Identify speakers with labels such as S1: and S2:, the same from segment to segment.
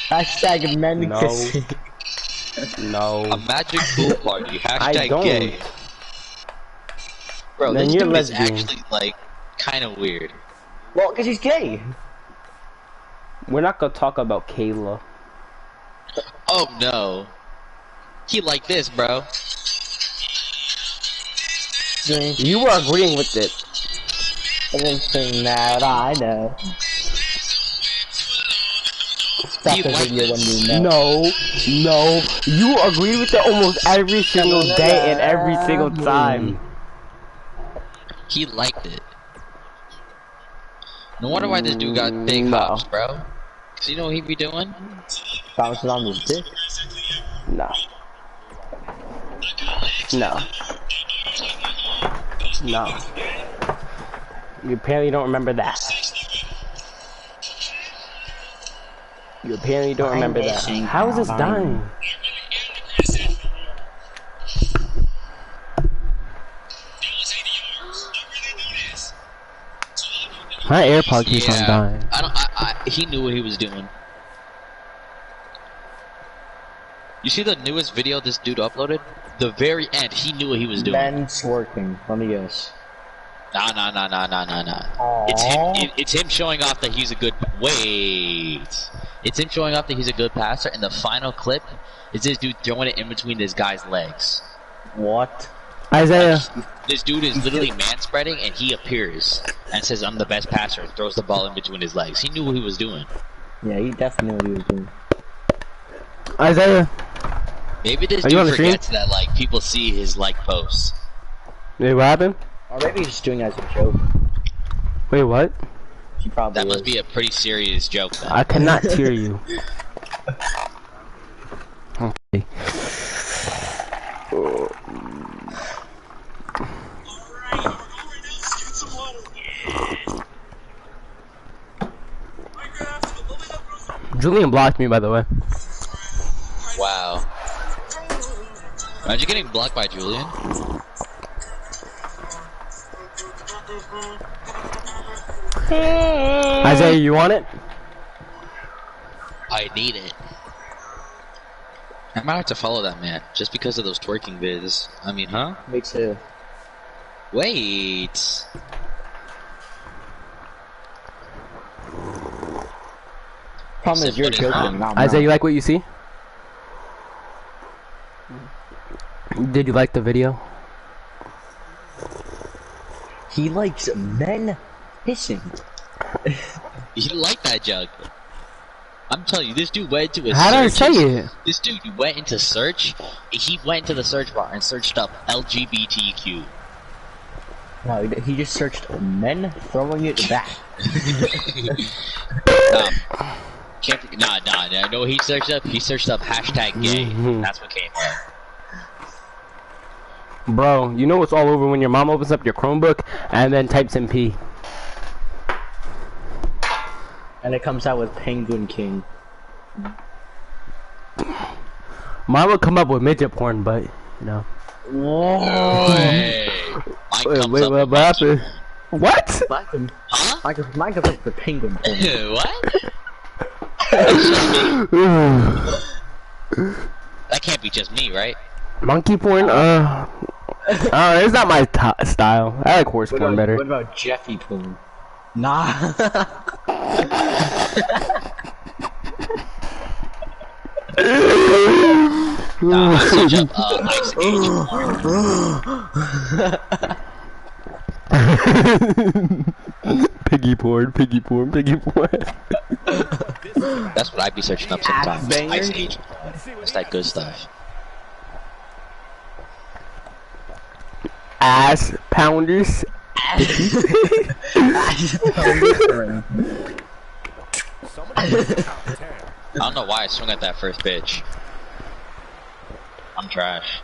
S1: Hashtag men
S2: No.
S1: kissing.
S2: No.
S3: A magic pool party.
S2: I
S3: Hashtag
S2: don't.
S3: gay. Bro,
S2: Then
S3: this
S2: you're
S3: dude is
S2: lesbian.
S3: actually like kind of weird.
S1: Well, cause he's gay.
S2: We're not gonna talk about Kayla.
S3: Oh no. He like this, bro.
S2: You were agreeing with it.
S1: Everything that I know. Stop
S3: You
S1: the
S3: like
S1: video when
S3: this.
S1: you know.
S2: No. You agreed with it almost every single day and every single time.
S3: He liked it. No wonder why this dude got big
S2: No.
S3: hops, bro. Cause you know what he be doing?
S1: Bouncing on his dick.
S2: No. No. No. You apparently don't remember that. You apparently don't remember that. How is this dying? My AirPod keeps on dying.
S3: He knew what he was doing. You see the newest video this dude uploaded? The very end, he knew what he was doing.
S1: Men twerking. Let me guess.
S3: Nah. It's him showing off that he's a good. Wait. It's him showing off that he's a good passer, and the final clip is this dude throwing it in between this guy's legs.
S1: What?
S2: Isaiah.
S3: This dude is literally man spreading, and he appears and says, "I'm the best passer," and throws the ball in between his legs. He knew what he was doing.
S1: Yeah, he definitely knew what he was doing.
S2: Isaiah.
S3: Maybe this
S2: Are you on
S3: dude
S2: the stream?
S3: forgets that like people see his like posts.
S2: Wait, what happened?
S1: Or maybe he's just doing it as a joke.
S2: Wait, what?
S1: He probably
S3: That must
S1: is.
S3: be a pretty serious joke, then.
S2: I cannot hear you. Okay. Julian blocked me, by the way.
S3: Wow. Imagine getting blocked by Julian.
S2: Isaiah, you want it?
S3: I need it. I might have to follow that man just because of those twerking vids. I mean, huh?
S1: Me too.
S3: Wait.
S1: Problem is, you're
S3: What is
S1: joking.
S3: wrong?
S1: Not
S2: Isaiah,
S1: mine.
S2: you like what you see? Did you like the video?
S1: He likes men pissing.
S3: You like that jug? I'm telling you, this dude went into a
S2: How did I say
S3: search.
S2: it?
S3: This dude went into search. He went into the search bar and searched up LGBTQ.
S1: No, he just searched men throwing it back.
S3: Nah. I know what he searched up? He searched up hashtag gay. That's what came up.
S2: Bro, you know it's all over when your mom opens up your Chromebook and then types in P.
S1: And it comes out with Penguin King.
S2: Mine would come up with midget porn, but, you know.
S3: Hey.
S2: Wait, what happened? What?
S1: Mine
S3: Huh?
S1: comes up with Penguin King.
S3: What? That can't be just me, right?
S2: Monkey porn? It's not my style. I like horse porn better.
S1: What about Jeffy porn? Nah.
S3: Nah, I search up Ice Age porn.
S2: Piggy porn.
S3: That's what I'd be searching up sometimes.
S1: Banger.
S3: Ice Age porn. That's that good stuff.
S2: Ass pounders.
S3: I don't know why I swung at that first bitch. I'm trash.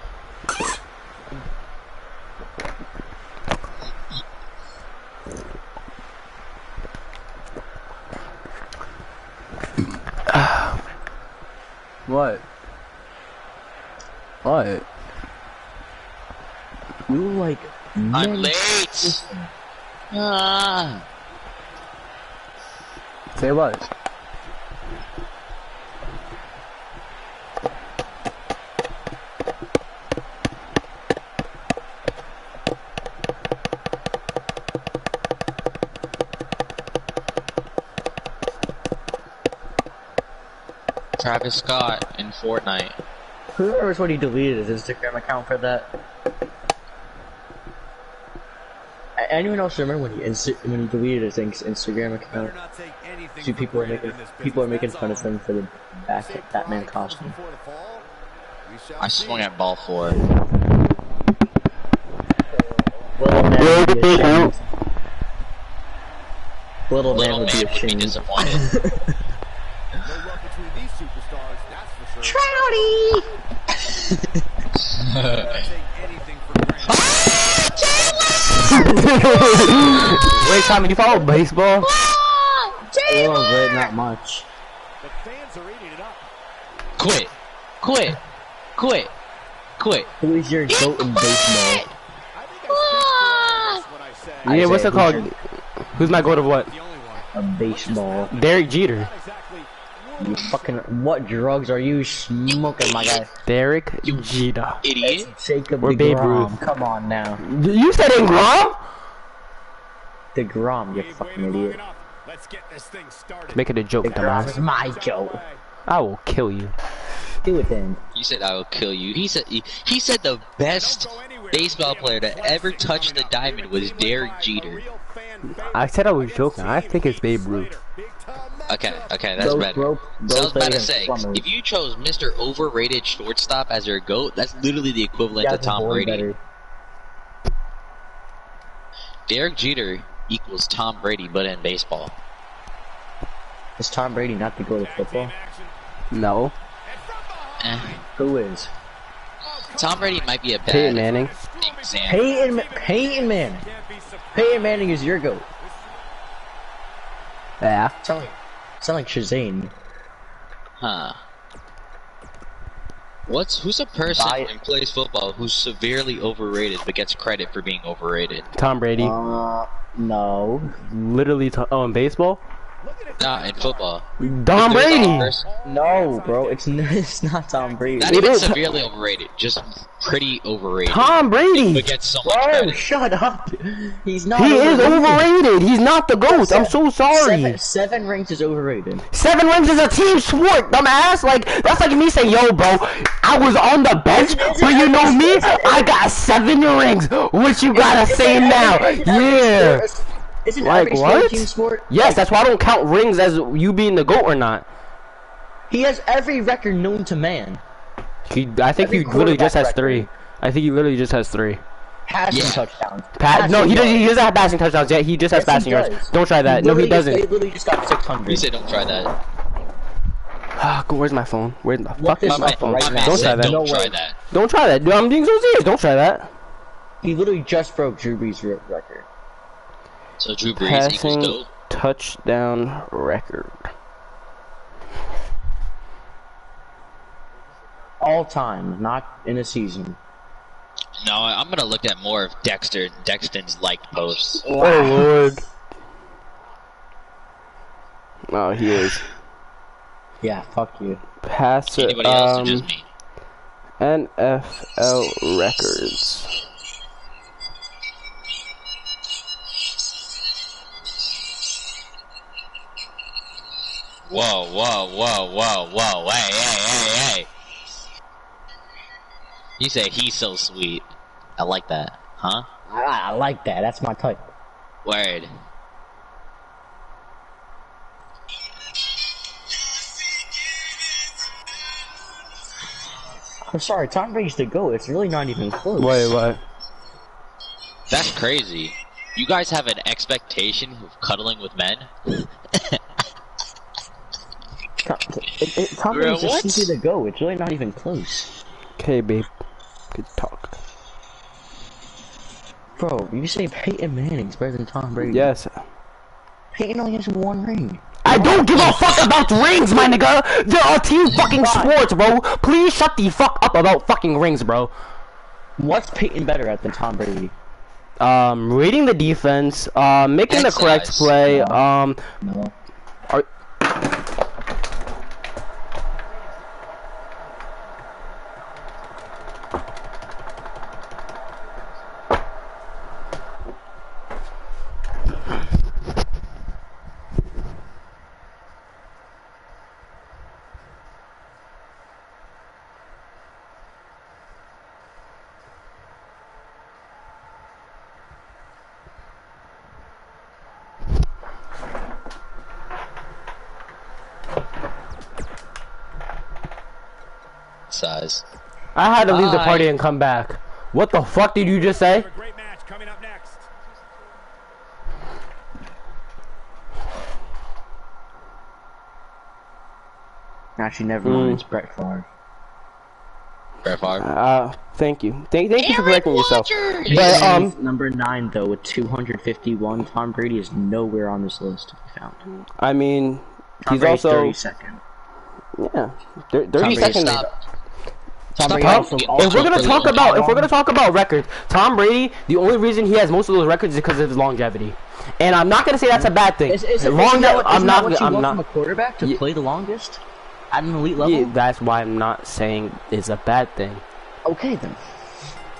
S2: What? What?
S1: You like
S3: I'm
S1: men
S3: late! Ah.
S2: Say what?
S3: Travis Scott in Fortnite.
S1: Who remembers when he deleted his Instagram account for that? Anyone else remember when he deleted his Instagram account? See, people are making fun of him for the Batman costume.
S3: I swung at ball 4.
S1: Little man would be
S3: Would be
S1: ashamed.
S3: disappointed.
S1: Trouty!
S2: Wait, Tommy, you follow baseball?
S1: A little bit, not much.
S3: Quit. Quit. Quit. Quit.
S1: Who is your goat in baseball?
S2: Yeah, what's it called? Who's my goat of what?
S1: A baseball.
S2: Derek Jeter.
S1: You fucking, what drugs are you smoking, my guy?
S2: Derek Jeter.
S3: Idiot.
S1: Jacob
S2: Or Babe
S1: DeGrom.
S2: Ruth.
S1: Come on now.
S2: You said DeGrom?
S1: DeGrom, you fucking idiot.
S2: Make it a joke,
S1: DeGrom is
S2: dumbass.
S1: my goat.
S2: I will kill you.
S1: Do it then.
S3: You said I will kill you. He said the best baseball player to ever touch the diamond was Derek Jeter.
S2: I said I was joking. I think it's Babe Ruth.
S3: Okay, that's better. So I was about to say, if you chose Mr. Overrated Shortstop as your GOAT, that's literally the equivalent to Tom Brady.
S1: Better.
S3: Derek Jeter equals Tom Brady, but in baseball.
S1: Is Tom Brady not the goat of football?
S2: No.
S3: Eh.
S1: Who is?
S3: Tom Brady might be a bad
S2: Peyton Manning.
S3: example.
S1: Peyton Manning. Peyton Manning is your goat.
S2: Yeah.
S1: Sound like Shazam.
S3: Huh. Who's a person who plays football who's severely overrated but gets credit for being overrated?
S2: Tom Brady.
S1: No.
S2: Literally, in baseball?
S3: Nah, in football.
S2: Tom Brady!
S1: No, bro, it's not Tom Brady.
S3: Not even severely overrated, just pretty overrated.
S2: Tom Brady!
S3: But gets so much
S1: Bro,
S3: credit.
S1: shut up. He's not.
S2: He is overrated. He's not the GOAT. I'm so sorry.
S1: Seven rings is overrated.
S2: 7 rings is a team sport, dumbass. Like, that's like me saying, yo, bro, I was on the bench, but you know me, I got 7 rings. What you gotta say now? Yeah.
S1: Isn't
S2: Like,
S1: every sport
S2: what?
S1: a team sport?
S2: Yes, that's why I don't count rings as you being the GOAT or not.
S1: He has every record known to man.
S2: I think he
S1: Every
S2: literally just has
S1: quarterback
S2: 3. I think he literally just has 3.
S1: Passing touchdowns.
S2: No, he
S1: Passing
S2: doesn't have passing touchdowns yet. He just has
S1: Yes, he
S2: passing yards.
S1: does.
S2: Don't try that. No, he doesn't.
S1: He literally just got 600.
S3: You said don't try that.
S2: Where's my phone? Where the fuck
S1: this
S2: is my
S1: up
S2: phone?
S1: right now.
S2: Don't try that.
S3: Don't try that.
S2: Don't try that. Dude, I'm being so serious. Don't try that.
S1: He literally just broke Drew Brees' record.
S3: So Drew Brees equals
S2: Passing
S3: GOAT.
S2: touchdown record.
S1: All time, not in a season.
S3: No, I'm gonna look at more of Dexton's liked posts.
S2: Oh lord. Oh, he is.
S1: Yeah, fuck you.
S2: Pass it.
S3: Anybody else or just me?
S2: NFL records.
S3: Whoa, hey. You say he's so sweet. I like that, huh?
S1: I like that. That's my type.
S3: Word.
S1: I'm sorry, Tom Brady's the GOAT. It's really not even close.
S2: Wait, what?
S3: That's crazy. You guys have an expectation of cuddling with men?
S1: Tom Brady's
S3: What?
S1: just simply the GOAT. It's really not even close.
S2: Okay, babe. Good talk.
S1: Bro, you say Peyton Manning's better than Tom Brady.
S2: Yes.
S1: Peyton only has 1 ring.
S2: I don't give a fuck about rings, my nigga! There are team fucking sports, bro! Please shut the fuck up about fucking rings, bro.
S1: What's Peyton better at than Tom Brady?
S2: Reading the defense, making the correct
S3: Exercise.
S2: play,
S1: No.
S2: are...
S3: size.
S2: I had to leave the party and come back. What the fuck did you just say?
S4: Great match coming up next.
S1: Actually, never mind. It's Brett Favre.
S3: Brett Favre.
S2: Thank you. Thank you for correcting yourself. But
S1: number 9 though with 251. Tom Brady is nowhere on this list to be found.
S2: I mean,
S1: Tom
S2: he's
S1: Brady's
S2: also
S1: 32nd.
S2: yeah, 32nd. If we're gonna talk about records, Tom Brady, the only reason he has most of those records is because of his longevity. And I'm not gonna say that's a bad thing.
S1: I'm not from a quarterback to play the longest at an elite level.
S2: Yeah, that's why I'm not saying it's a bad thing.
S1: Okay then.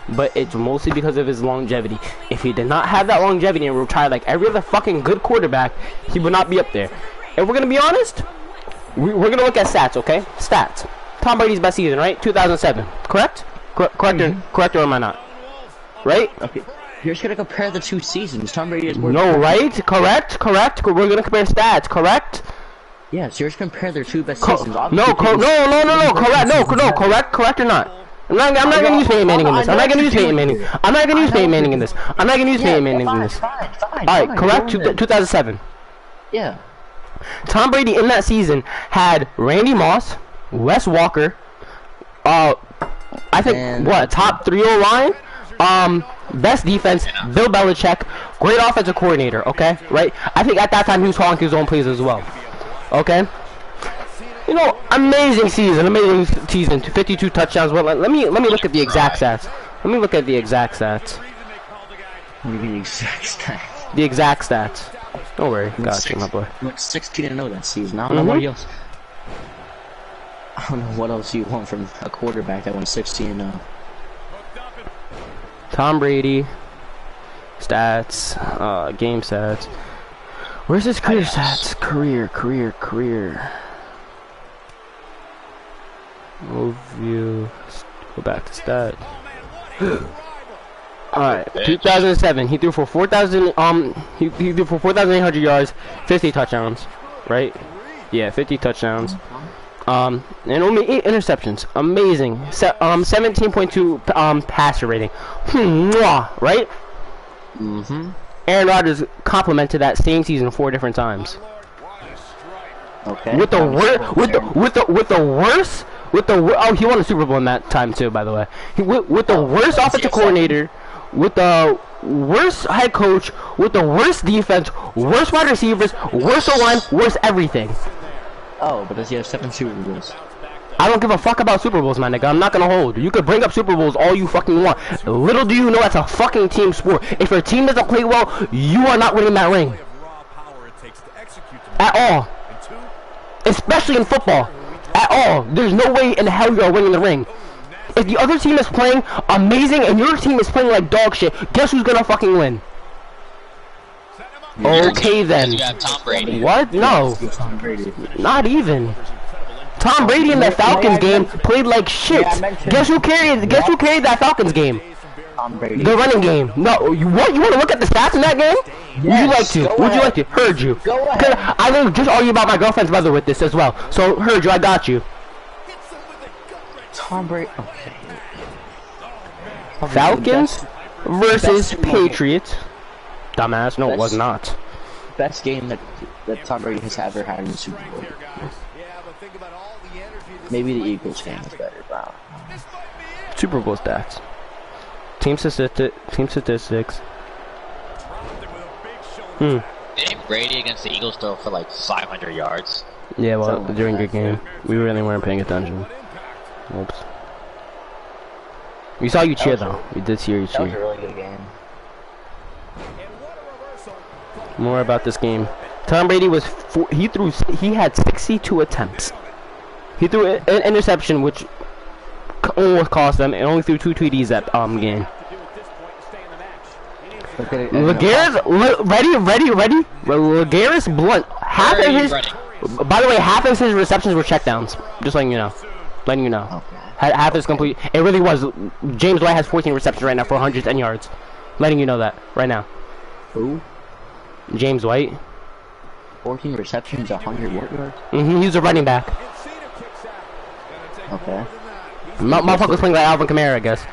S2: But it's mostly because of his longevity. If he did not have that longevity and retired like every other fucking good quarterback, he would not be up there. And we're gonna be honest, we're gonna look at stats, okay? Stats. Tom Brady's best season, right? 2007, correct? Correct or am I not? Right?
S1: Okay. You're just gonna compare the two seasons. Tom Brady is more.
S2: No, right? Correct. We're gonna compare stats, correct?
S1: Yeah, so you're just compare their two best seasons.
S2: Correct. No, correct or not? I'm not gonna use Peyton Manning in this. I'm not gonna use Peyton Manning in this. Alright, correct. 2007.
S1: Yeah.
S2: Tom Brady in that season had Randy Moss, Wes Walker, I think top 3 line, best defense, Bill Belichick, great offensive coordinator, okay, right? I think at that time he was calling his own plays as well, okay? You know, amazing season, 52 touchdowns. Well, let me look at the exact stats. The exact stats. Don't worry, gotcha, my boy.
S1: Went 16-0 that season. I don't know what else. I don't know what else you want from a quarterback that went 16-0.
S2: Tom Brady, stats, game stats. Where's his career stats? Career. Overview. Go back to stats. Alright, 2007. He threw for 4,000. He threw for 4,800 yards, 50 touchdowns. Right? Yeah, 50 touchdowns. And only 8 interceptions. Amazing. 17.2 passer rating. Right? Aaron Rodgers complimented that same season 4 different times.
S1: Okay.
S2: Oh, he won a Super Bowl in that time too, by the way. With the worst offensive coordinator, with the worst head coach, with the worst defense, worst wide receivers, worst O-line, worst everything.
S1: Oh, but does he have 7 Super Bowls?
S2: I don't give a fuck about Super Bowls, my nigga. I'm not gonna hold. You could bring up Super Bowls all you fucking want. Little do you know that's a fucking team sport. If your team doesn't play well, you are not winning that ring. At all. Especially in football. At all. There's no way in hell you are winning the ring. If the other team is playing amazing and your team is playing like dog shit, guess who's gonna fucking win? Okay then.
S3: You got Tom Brady.
S2: What? No. Not even. Tom Brady in the Falcons game played like shit. Guess who carried that Falcons game?
S1: Tom Brady.
S2: The running game. No, you want to look at the stats in that game?
S1: Yes,
S2: Would you like to? Heard you.
S1: Go ahead.
S2: I will just argue about my girlfriend's mother with this as well. So heard you. I got you.
S1: Tom Brady. Okay.
S2: Falcons versus Patriots. Dumbass. No, it was not.
S1: Best game that Tom Brady has ever had in the Super Bowl. Maybe the Eagles game is better. Wow.
S2: Super Bowl stats. Team statistics.
S3: Didn't Brady against the Eagles throw for like 500 yards?
S2: Yeah, well, during a game. We really weren't paying attention. Oops. We saw you cheer though. We did see you cheer.
S1: That was a really good game.
S2: More about this game. Tom Brady he had 62 attempts. He threw an interception which almost cost them, and only threw 2 TDs that game. Ready? LeGarrette Blount. By the way, half of his receptions were checkdowns. Just letting you know.
S1: Okay.
S2: Half is complete. It really was. James White has 14 receptions right now for 110 yards. Letting you know that right now.
S1: Who?
S2: James White.
S1: 14 receptions, 100 yards.
S2: He's a running back.
S1: Okay.
S2: Motherfucker's playing like Alvin Kamara, I guess.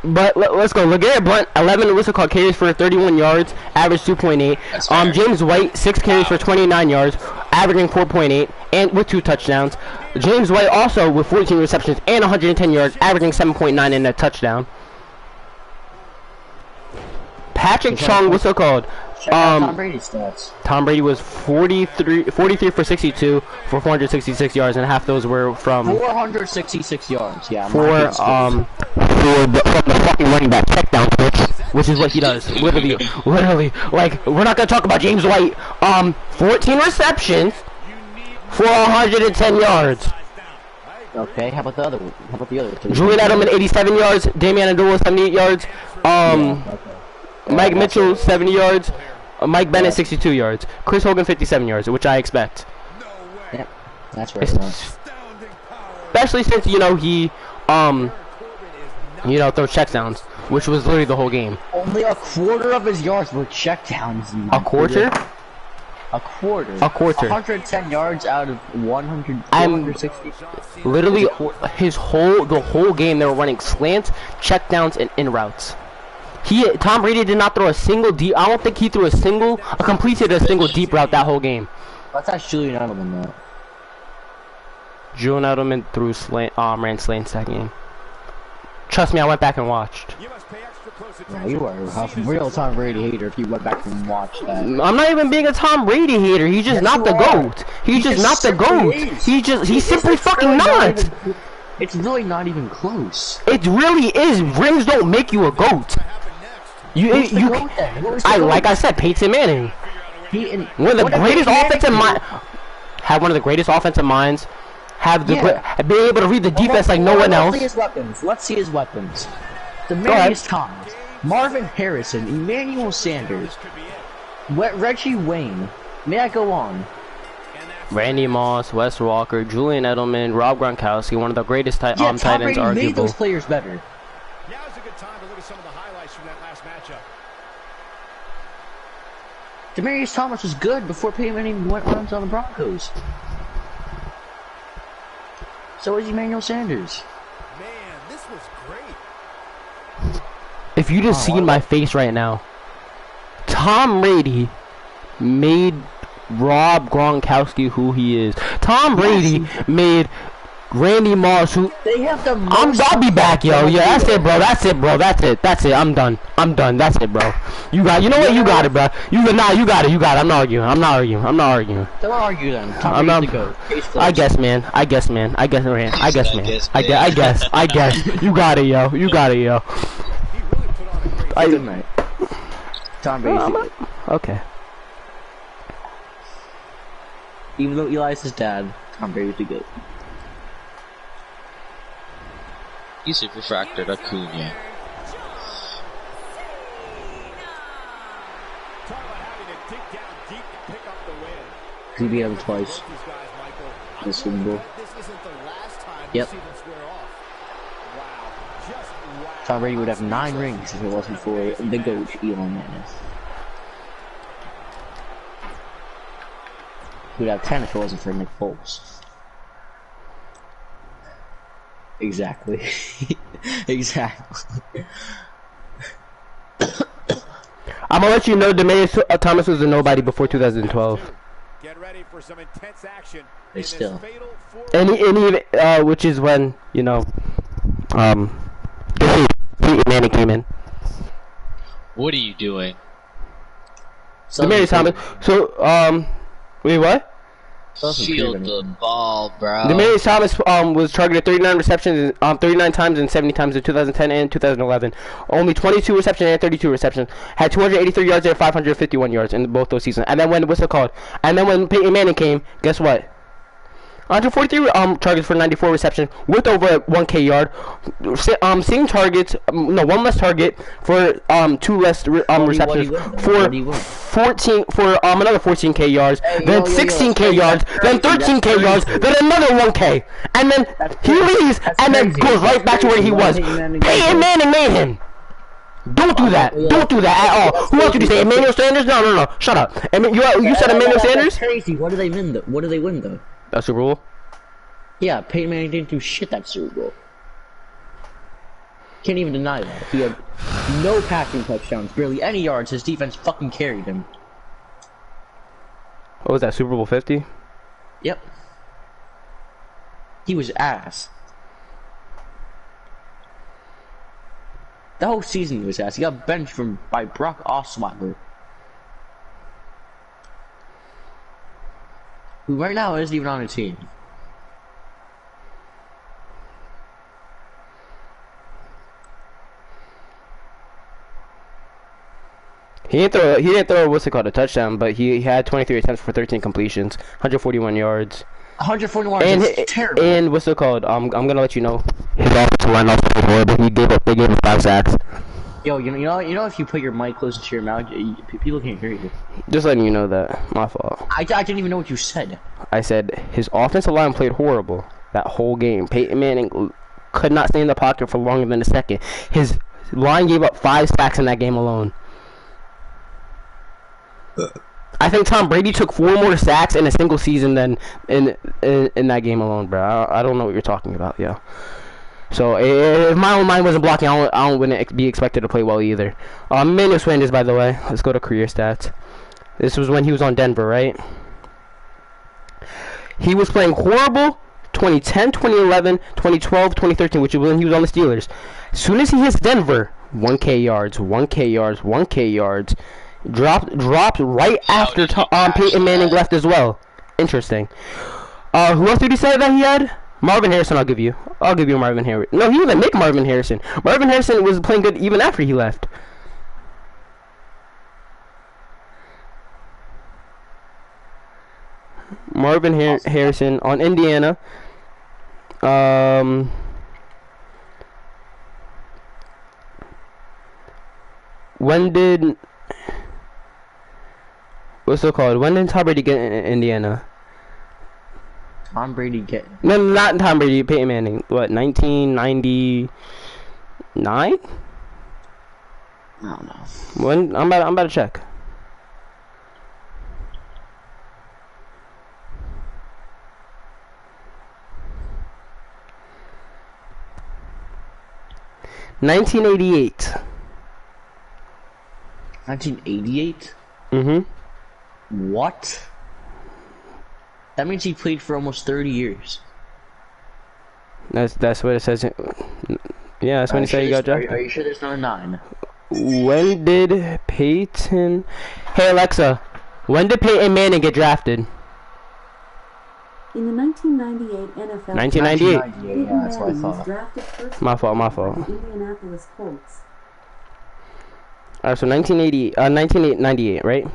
S2: But let's go. LeGarrette Blount, 11 what's it called, carries for 31 yards, average 2.8. James White, 6 carries for 29 yards, averaging 4.8, and with 2 touchdowns. James White also with 14 receptions and 110 yards, averaging 7.9 in a touchdown. Patrick Chung, what's it called?
S1: Tom Brady's stats.
S2: Tom Brady was 43 for 62 for 466 yards, and half those were from
S1: 466 yards. Yeah.
S2: From the fucking running back check down which is what he does. Literally. Like, we're not gonna talk about James White. 14 receptions for 110 yards.
S1: Okay. How about the other? How about the other two?
S2: Julian Edelman 87 yards. Damian Amendola 78 yards. Mike Mitchell 70 yards. Mike Bennett 62 yards. Chris Hogan 57 yards, which I expect.
S1: Yep, that's right.
S2: Especially since he throws checkdowns, which was literally the whole game.
S1: Only a quarter of his yards were checkdowns.
S2: A quarter?
S1: A quarter. 110 yards out of 160.
S2: Literally, the whole game they were running slants, checkdowns, and in routes. Tom Brady did not throw a single deep. I don't think he completed a single deep route that whole game.
S1: Let's ask Julian Edelman that.
S2: Julian Edelman ran slants that game. Trust me, I went back and watched.
S1: Yeah, you are a real Tom Brady hater if you went back and watched that.
S2: I'm not even being a Tom Brady hater. He's just not the GOAT. He's just not the GOAT. He's simply fucking not.
S1: It's really not even close.
S2: It really is. Rings don't make you a GOAT. Like I said, Peyton Manning. One of the greatest offensive minds. Have one of the greatest offensive minds. Being able to read the defense like no one else.
S1: Let's see his weapons. Demaryius Thomas, Marvin Harrison, Emmanuel Sanders, Reggie Wayne. May I go on?
S2: Randy Moss, Wes Walker, Julian Edelman, Rob Gronkowski, one of the greatest tight ends, arguable.
S1: Made those players better.
S4: Now's a good time to look at some of the highlights from that last matchup.
S1: Demaryius Thomas was good before Peyton Manning went runs on the Broncos. So is Emmanuel Sanders.
S4: Man, this was great.
S2: If you just seen my face right now, Tom Brady made Rob Gronkowski who he is. Tom Brady made Randy Moss who
S1: they have the most.
S2: I'll be back, yo. Yeah, that's it, bro. That's it, bro. That's it. I'm done. That's it, bro. You know what? You got it, bro. You got it. I'm not arguing.
S1: Don't argue then.
S2: I'm not. I guess, man. I guess. You got it, yo.
S1: Good night. Tom Brady.
S2: Okay.
S1: Even though Eli's his dad, Tom Brady's the good.
S3: He's super fractured Acuna.
S1: He beat him twice. In the Super Bowl. Yep. Tom Brady would have 9 rings if it wasn't for the GOAT, Elon Musk. He would have 10 if it wasn't for Nick Foles. Exactly. Exactly.
S2: I'm gonna let you know Demaryius Thomas was a nobody before 2012.
S4: Get ready for some intense action.
S1: They still.
S2: Which is when, Peyton Manning came in.
S3: What are you doing?
S2: Demaryius Thomas. So, wait, what?
S3: Shield the ball, bro.
S2: Demaryius Thomas was targeted 39 receptions 39 times and 70 times in 2010 and 2011. Only 22 receptions and 32 receptions. Had 283 yards and 551 yards in both those seasons. And then when Peyton Manning came, guess what? 143 targets for 94 reception with over 1K yard. Seeing targets, one less target for 2 less receptions for another 14K yards, then 16K yards, then 13K yards, then another 1K, and then he leaves and then goes right back to where he was. Peyton Manning made him. Don't do that. Don't do that at all. Who else did you say? Emmanuel Sanders? No. Shut up. You said Emmanuel Sanders?
S1: That's crazy. What do they win though?
S2: A Super Bowl.
S1: Yeah, Peyton Manning didn't do shit that Super Bowl. Can't even deny that. He had no passing touchdowns, barely any yards. His defense fucking carried him.
S2: What was that, Super Bowl 50?
S1: Yep. He was ass. The whole season he was ass. He got benched by Brock Osweiler, who right now isn't even on the team.
S2: He didn't throw what's it called, a touchdown, but he had 23 attempts for 13 completions, 141 yards.
S1: 141 yards, that's terrible.
S2: And what's it called? I'm gonna let you know. His offensive line also played horrible. They gave him 5 sacks.
S1: Yo, you know if you put your mic close to your mouth, people can't hear you.
S2: Just letting you know that. My fault.
S1: I didn't even know what you said.
S2: I said his offensive line played horrible that whole game. Peyton Manning could not stay in the pocket for longer than a second. His line gave up 5 sacks in that game alone. I think Tom Brady took 4 more sacks in a single season than in that game alone, bro. I don't know what you're talking about, yo. So if my own mind wasn't blocking, I wouldn't be expected to play well either. Emmanuel Sanders, by the way. Let's go to career stats. This was when he was on Denver, right? He was playing horrible 2010, 2011, 2012, 2013, which is when he was on the Steelers. As soon as he hits Denver, 1K yards, 1K yards, 1K yards. Dropped right after Peyton Manning left as well. Interesting. Who else did he say that he had? Marvin Harrison. I'll give you Marvin Harrison. No, he didn't make Marvin Harrison. Marvin Harrison was playing good even after he left. Marvin Harrison on Indiana. When did what's it called? When did Tom Brady get in Indiana?
S1: Tom Brady get...
S2: No, not Tom Brady, Peyton Manning. What, 1999? I
S1: don't know.
S2: When? I'm about to check. $1988.
S1: 1988?
S2: Mm-hmm.
S1: What? That means he played for almost 30 years.
S2: That's what it says. Yeah, that's when he said he got drafted.
S1: Are you sure there's not a 9?
S2: When did Peyton... Hey Alexa, when did Peyton Manning get drafted?
S5: In the 1998 NFL.
S2: 1998.
S1: Yeah, that's what I thought.
S2: My fault.
S5: Indianapolis Colts.
S2: Alright, so 1998, right?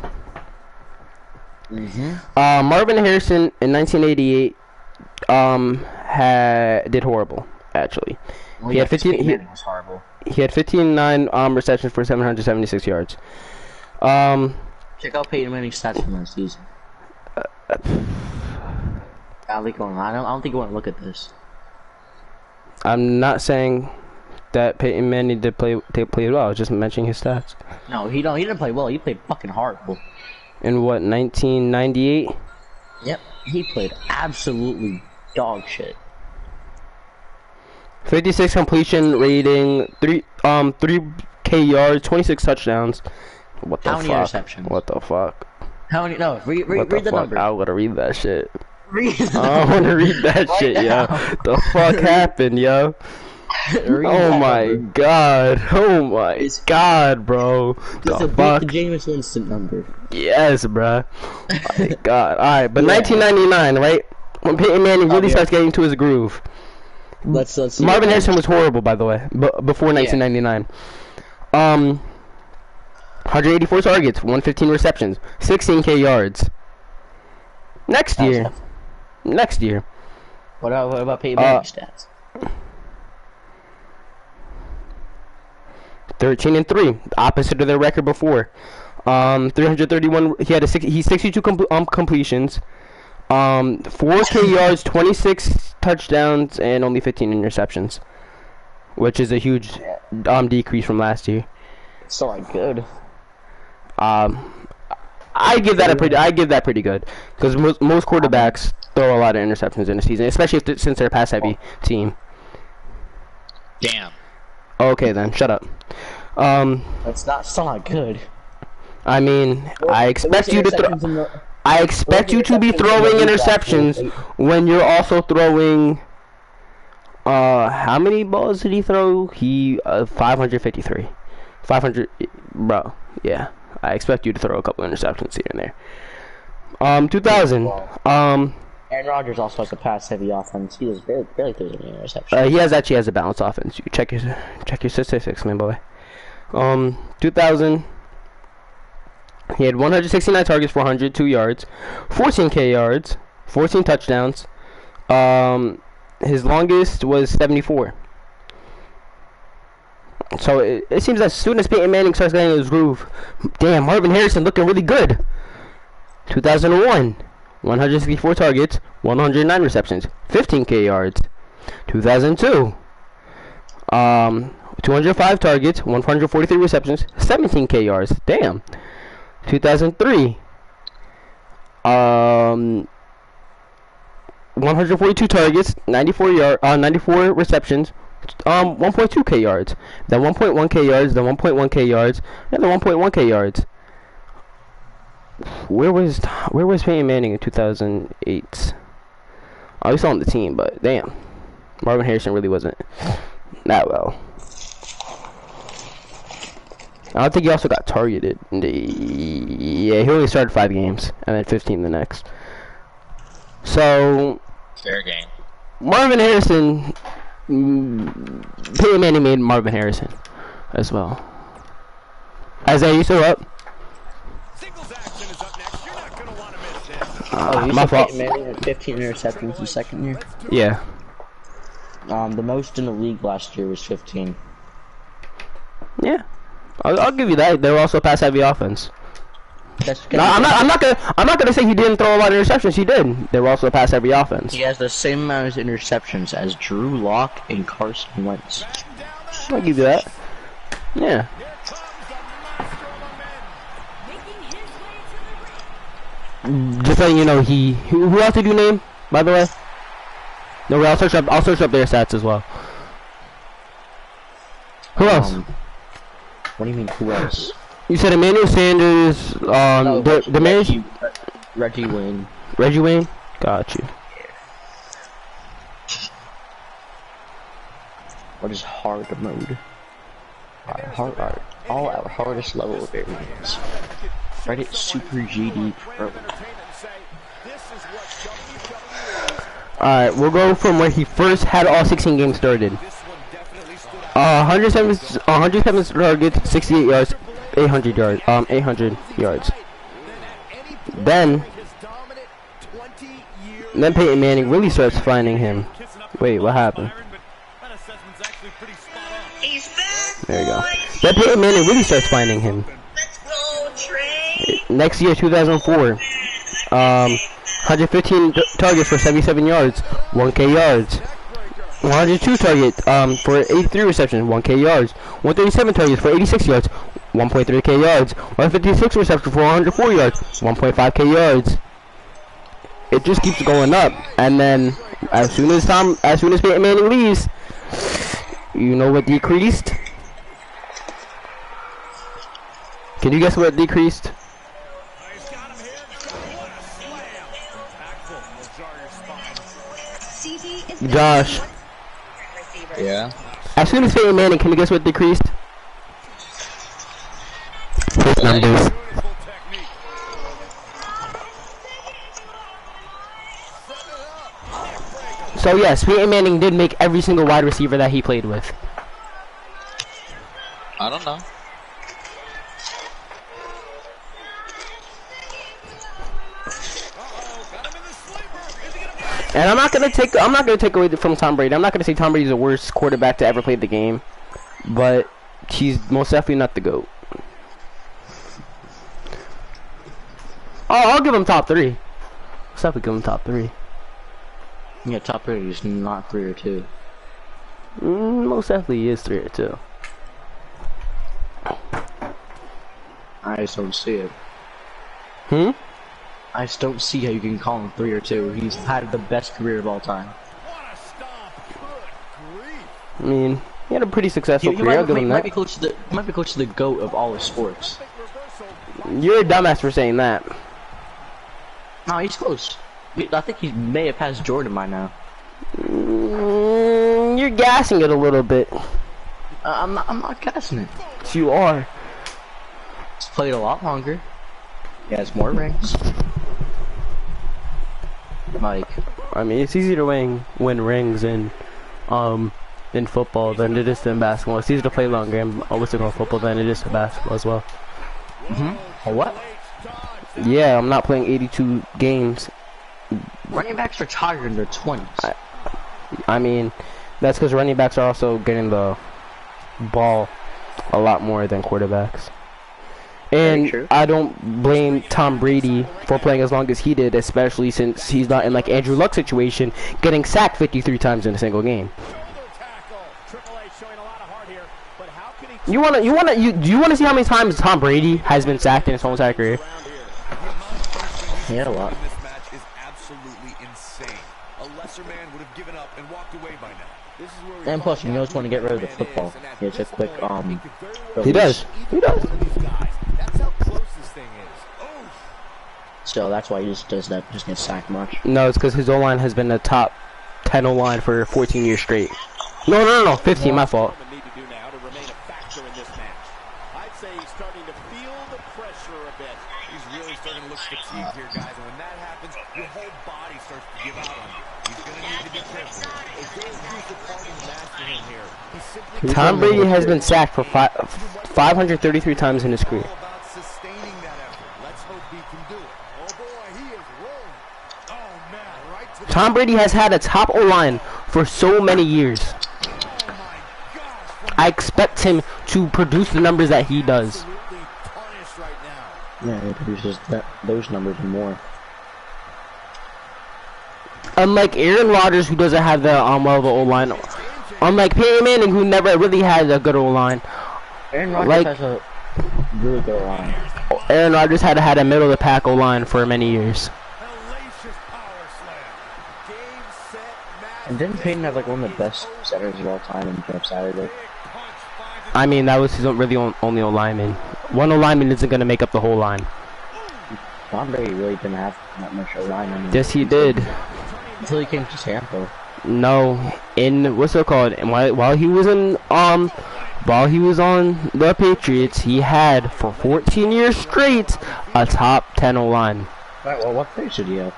S1: Mm-hmm.
S2: Marvin Harrison in 1988 did horrible, actually.
S1: Well,
S2: he had 15
S1: Manning was horrible.
S2: He had 15-9 receptions for 776 yards.
S1: Check out Peyton Manning's stats from last season. I don't think you want to look at this.
S2: I'm not saying that Peyton Manning did play well. I was just mentioning his stats.
S1: No, he didn't play well. He played fucking horrible.
S2: In what, 1998?
S1: Yep, he played absolutely dog shit.
S2: 56 completion rating, 3K yards, 26 touchdowns. What the fuck?
S1: How many interceptions?
S2: What the fuck?
S1: How many? No, read the number.
S2: I gotta read that shit.
S1: Read the
S2: I don't wanna read that
S1: right
S2: shit,
S1: now.
S2: yo. The fuck happened, yo? Oh my god. Oh my god, bro.
S1: Just
S2: The
S1: beat
S2: fuck?
S1: the Jameis Winston number.
S2: Yes, bruh. My god. Alright, but 1999, right? When Peyton Manning really starts getting to his groove.
S1: Let's see.
S2: Marvin Harrison was horrible, by the way, before 1999. 184 targets, 115 receptions, 16K yards. Next year.
S1: What about Peyton Manning's stats?
S2: 13-3, opposite of their record before. 331. He's 62 completions. 4K yards, 26 touchdowns, and only 15 interceptions, which is a huge decrease from last year.
S1: It's still like good.
S2: I give that pretty good, because most quarterbacks throw a lot of interceptions in the season, especially since they're a pass-heavy team.
S3: Damn.
S2: Okay, then shut up.
S1: That's still not good.
S2: I mean, I expect you to throw. I expect you to be throwing interceptions when you're also throwing. How many balls did he throw? 553. 500, bro. Yeah, I expect you to throw a couple interceptions here and there. 2000.
S1: Aaron Rodgers also has a pass-heavy offense. He does barely throws any interceptions.
S2: He actually has a balanced offense. You check your statistics, man, boy. 2000. He had 169 targets for 102 yards, 14K yards, 14 touchdowns. His longest was 74. So it seems that as soon as Peyton Manning starts getting his groove, damn, Marvin Harrison looking really good. 2001, 164 targets, 109 receptions, 15K yards. 2002, 205 targets, 143 receptions, 17K yards. Damn. 2003, 142 targets, 94 receptions, 1.2K yards, then 1.1K yards, then 1.1K yards, and then 1.1K yards. Where was Peyton Manning in 2008? I was on the team, but damn, Marvin Harrison really wasn't that well. I don't think he also got targeted. Yeah, he only started 5 games and then 15 the next. So
S3: fair game.
S2: Marvin Harrison, Peyton Manning made Marvin Harrison as well. Isaiah, you still up?
S1: My fault. Peyton Manning had 15 interceptions his second year.
S2: Yeah.
S1: The most in the league last year was 15.
S2: Yeah. I'll give you that. They were also a pass-heavy offense. No, I'm not gonna say he didn't throw a lot of interceptions. He did. They were also a pass-heavy offense.
S1: He has the same amount of interceptions as Drew Lock and Carson Wentz.
S2: I'll give you that. Yeah. Just letting you know, who else did you name, by the way? No, I'll search up their stats as well. Who else?
S1: What do you mean, who else?
S2: You said Emmanuel Sanders,
S1: no,
S2: Reggie
S1: Wayne.
S2: Reggie Wayne? Got you.
S1: What is hard mode? Our hardest level of variants. Reddit Super GD Pro.
S2: Alright, we'll go from where he first had all 16 games started. 107 targets, 68 yards, 800 yards. Then Peyton Manning really starts finding him. Wait, what happened? There you go. Then Peyton Manning really starts finding him. Next year, 2004, 115 targets for 77 yards, 1K yards. 102 targets for 83 receptions, 1K yards. 137 targets for 86 yards, 1.3K yards. 156 receptions for 104 yards, 1.5K yards. It just keeps going up, and then as soon as Peyton Manning leaves, you know what decreased? Can you guess what decreased? Josh.
S3: Yeah.
S2: As soon as Peyton Manning, can you guess what decreased? His numbers. So yes, Peyton Manning did make every single wide receiver that he played with.
S3: I don't know.
S2: And I'm not gonna take away from Tom Brady. I'm not gonna say Tom Brady's the worst quarterback to ever play the game, but he's most definitely not the GOAT. I'll give him top 3. Let's definitely give him top 3.
S1: Yeah, top 3 is not 3 or 2.
S2: Most definitely is 3 or 2.
S1: I just don't see it.
S2: Hmm?
S1: I just don't see how you can call him 3 or 2. He's had the best career of all time.
S2: I mean, he had a pretty successful career. I'll give him that.
S1: Might be close to the GOAT of all the sports.
S2: You're a dumbass for saying that.
S1: No, he's close. I think he may have passed Jordan by now.
S2: You're gassing it a little bit.
S1: I'm not gassing it.
S2: Yes, you are.
S1: He's played a lot longer. He has more rings. Like,
S2: I mean, it's easier to win rings in football than it is in basketball. It's easier to play longer in what's it called, football than it is in basketball as well.
S1: What?
S2: Yeah, I'm not playing 82 games.
S1: Running backs retire in their 20s.
S2: I mean, that's because running backs are also getting the ball a lot more than quarterbacks. And I don't blame Tom Brady for playing as long as he did, especially since he's not in like Andrew Luck's situation, getting sacked 53 times in a single game. Do you wanna see how many times Tom Brady has been sacked in his whole entire career?
S1: He had a lot. And plus, you just want to get rid of the football. It's a quick
S2: He does.
S1: So that's why he just does that. Just gets sacked much.
S2: No, it's because his O-line has been the top 10 O-line for 14 years straight. No, 15. My fault. Tom Brady has been sacked for 533 times in his career. Tom Brady has had a top O-line for so many years. I expect him to produce the numbers that he does.
S1: Yeah, he produces those numbers and more.
S2: Unlike Aaron Rodgers, who doesn't have the well of an O-line. Unlike Peyton Manning, who never really had a good O-line.
S1: Aaron Rodgers has a really good O-line.
S2: Aaron Rodgers had a middle of the pack O-line for many years.
S1: And didn't Peyton have like one of the best centers of all time in Jeff Saturday?
S2: I mean, that was his only O-lineman. One O-lineman isn't going to make up the whole line.
S1: Tom Brady really didn't have that much O-line.
S2: Yes, he did.
S1: Until he came to Tampa.
S2: No, in what's it called? And while he was on the Patriots, he had for 14 years straight a top 10 O-line.
S1: Right. Well, what place did he have?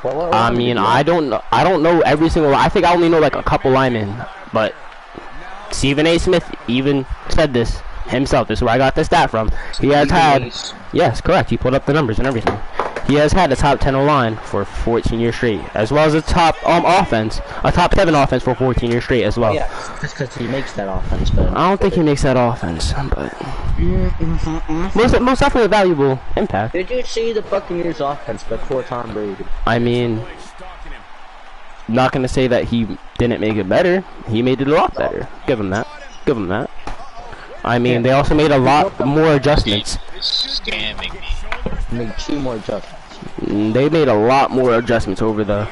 S2: I mean, I don't know every single. I think I only know like a couple linemen, but Stephen A. Smith even said this himself. This is where I got this stat from. He has had, yes, correct. He put up the numbers and everything. He has had a top 10 O-line for 14 years straight, as well as a top offense, a top 7 offense for 14 years straight as well.
S1: Yeah, just because he makes that offense, but
S2: I don't think he makes that offense, but most definitely a valuable impact.
S1: Did you see the Buccaneers offense before Tom Brady?
S2: I mean, not gonna say that he didn't make it better. He made it a lot better. Give him that. Give him that. I mean, they also made a lot more adjustments.
S3: Scamming me.
S1: Made 2 more adjustments.
S2: They made a lot more adjustments over the.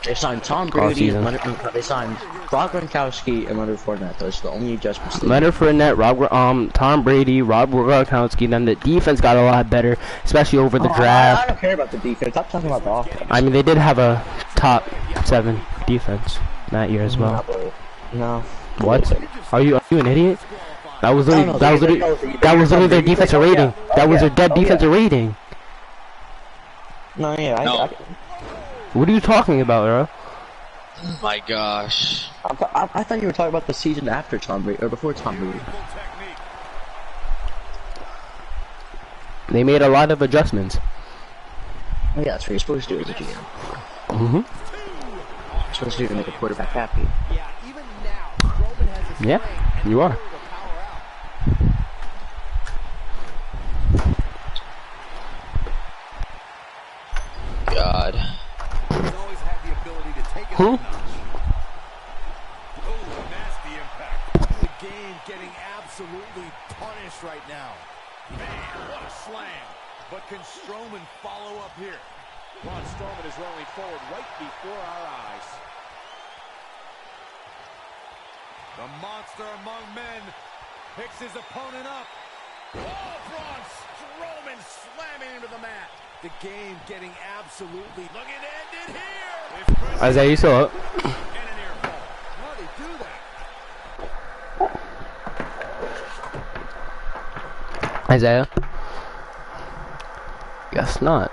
S1: They signed Tom Brady. They signed Rob Gronkowski and Leonard Fournette. Those are the only adjustments.
S2: Leonard Fournette, Tom Brady, Rob Gronkowski. Then the defense got a lot better, especially over the draft.
S1: I don't care about the defense. I'm talking about the offense.
S2: I mean, they did have a top 7 defense that year as well.
S1: No.
S2: What? Are you an idiot? That was literally their defensive rating. That was their dead defensive rating.
S1: No, yeah,
S3: No.
S2: What are you talking about, bro?
S3: Oh my gosh.
S1: I thought you were talking about the season after Tom Brady, or before Tom Brady.
S2: They made a lot of adjustments.
S1: Oh, yeah, that's what you're supposed to do as a GM. You're supposed to do to make a quarterback happy.
S2: Yeah, you are.
S3: God.
S2: Who?
S4: Nasty impact. The game getting absolutely punished right now. Man, what a slam. But can Strowman follow up here? Braun Strowman is rolling forward right before our eyes. The monster among men picks his opponent up. Oh, Braun Strowman slamming into the mat. The game getting absolutely... Look at it ended here.
S2: Isaiah, you still up?
S4: And an air ball. How do they do that?
S2: Isaiah? Guess not.